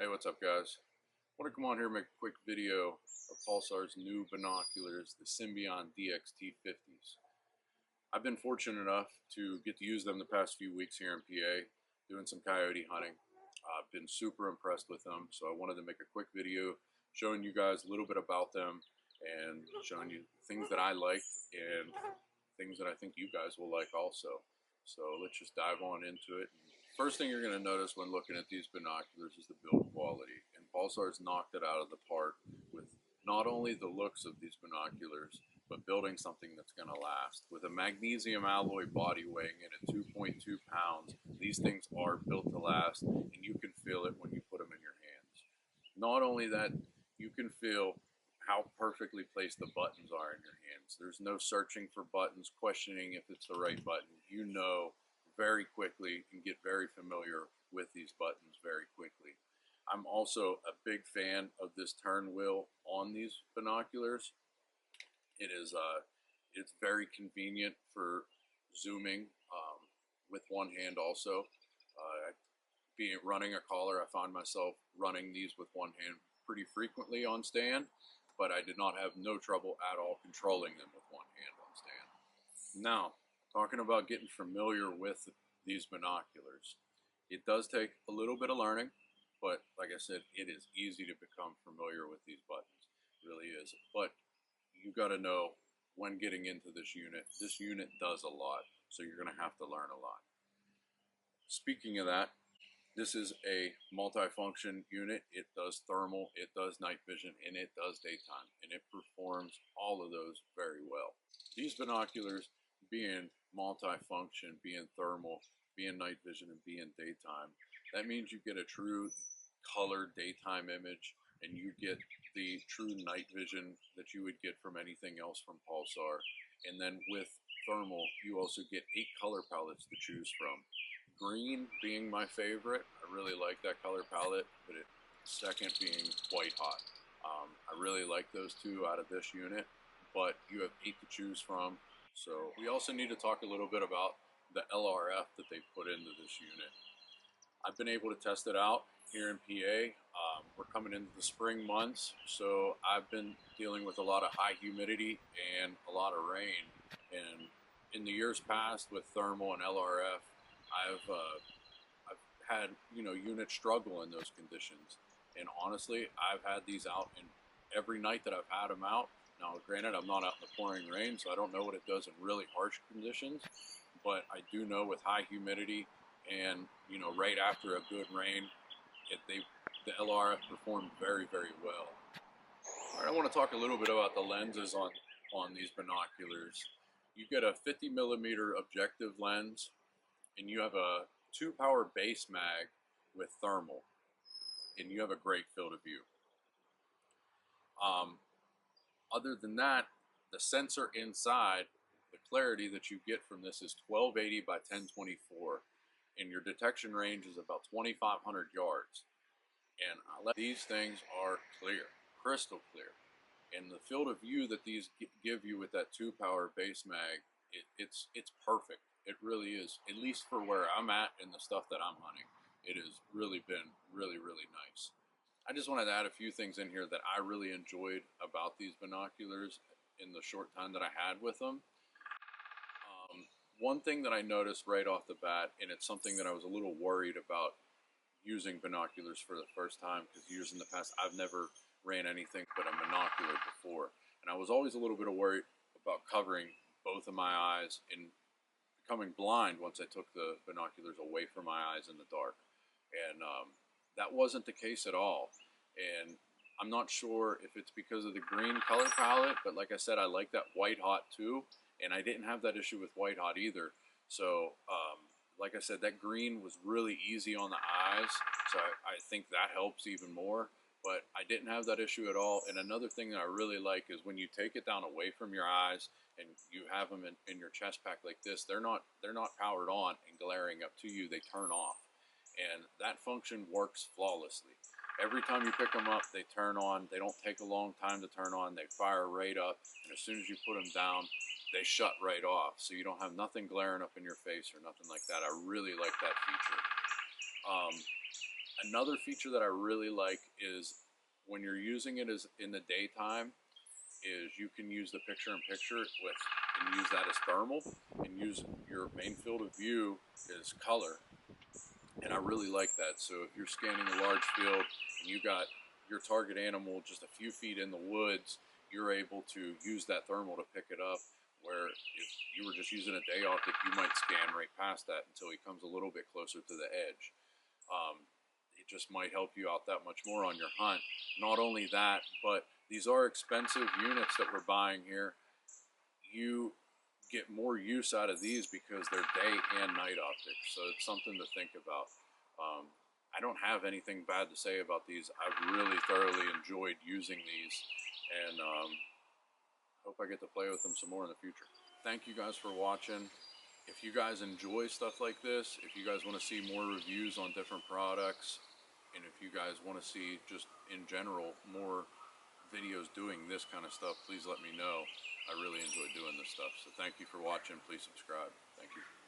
Hey, what's up, guys? I want to come on here and make a quick video of Pulsar's new binoculars, the Symbion DXT50s. I've been fortunate enough to get to use them the past few weeks here in PA, doing some coyote hunting. I've been super impressed with them, so I wanted to make a quick video showing you guys a little bit about them and showing you things that I liked and things that I think you guys will like also. So let's just dive on into it. First thing you're going to notice when looking at these binoculars is the build quality, and Pulsar's knocked it out of the park with not only the looks of these binoculars, but building something that's going to last. With a magnesium alloy body weighing in at 2.2 pounds, these things are built to last, and you can feel it when you put them in your hands. Not only that, you can feel how perfectly placed the buttons are in your hands. There's no searching for buttons, questioning if it's the right button. You know very quickly and get very familiar with these buttons very quickly. I'm also a big fan of this turn wheel on these binoculars. It's very convenient for zooming with one hand also. Being running a collar, I find myself running these with one hand pretty frequently on stand, but I did not have no trouble at all controlling them with one hand on stand. Now, talking about getting familiar with these binoculars, it does take a little bit of learning, but like I said, it is easy to become familiar with these buttons. It really is. But you got to know when getting into this unit does a lot, so you're going to have to learn a lot. Speaking of that, this is a multifunction unit. It does thermal, it does night vision, and it does daytime, and it performs all of those very well. These binoculars, being multifunction, being thermal, being night vision, and being daytime, that means you get a true color daytime image, and you get the true night vision that you would get from anything else from Pulsar. And then with thermal, you also get 8 color palettes to choose from. Green being my favorite. I really like that color palette, but second being white hot. I really like those two out of this unit, but you have 8 to choose from. So we also need to talk a little bit about the LRF that they put into this unit. I've been able to test it out here in PA. We're coming into the spring months, so I've been dealing with a lot of high humidity and a lot of rain. And in the years past with thermal and LRF, I've had units struggle in those conditions. And honestly, I've had these out in every night that I've had them out. Now, granted, I'm not out in the pouring rain, so I don't know what it does in really harsh conditions, but I do know with high humidity and, right after a good rain, the LRF performed very, very well. All right, I want to talk a little bit about the lenses on these binoculars. You get a 50 millimeter objective lens, and you have a 2-power base mag with thermal, and you have a great field of view. Other than that, the sensor inside, the clarity that you get from this is 1280 by 1024, and your detection range is about 2,500 yards. And these things are clear, crystal clear. And the field of view that these give you with that 2-power base mag, it's perfect. It really is, at least for where I'm at and the stuff that I'm hunting. It has really been really, really nice. I just wanted to add a few things in here that I really enjoyed about these binoculars in the short time that I had with them. One thing that I noticed right off the bat, and it's something that I was a little worried about using binoculars for the first time, because years in the past I've never ran anything but a monocular before. And I was always a little bit worried about covering both of my eyes and becoming blind once I took the binoculars away from my eyes in the dark. And that wasn't the case at all. And I'm not sure if it's because of the green color palette, but like I said, I like that white hot too, and I didn't have that issue with white hot either. So like I said, that green was really easy on the eyes, so I think that helps even more. But I didn't have that issue at all. And another thing that I really like is when you take it down away from your eyes and you have them in your chest pack like this, they're not powered on and glaring up to you, they turn off. And that function works flawlessly. Every time you pick them up, they turn on. They don't take a long time to turn on. They fire right up, and as soon as you put them down, they shut right off. So you don't have nothing glaring up in your face or nothing like that. I really like that feature. Another feature that I really like is when you're using it as in the daytime, is you can use the picture-in-picture with and use that as thermal, and use your main field of view as color. And I really like that. So if you're scanning a large field and you got your target animal just a few feet in the woods, you're able to use that thermal to pick it up, where if you were just using a day optic, you might scan right past that until he comes a little bit closer to the edge. It just might help you out that much more on your hunt. Not only that, but these are expensive units that we're buying here. You get more use out of these because they're day and night optics, so it's something to think about. I don't have anything bad to say about these. I've really thoroughly enjoyed using these, and hope I get to play with them some more in the future. Thank you guys for watching. If you guys enjoy stuff like this, if you guys want to see more reviews on different products, and if you guys want to see just in general more videos doing this kind of stuff, please let me know. I really enjoy doing this stuff. So thank you for watching. Please subscribe. Thank you.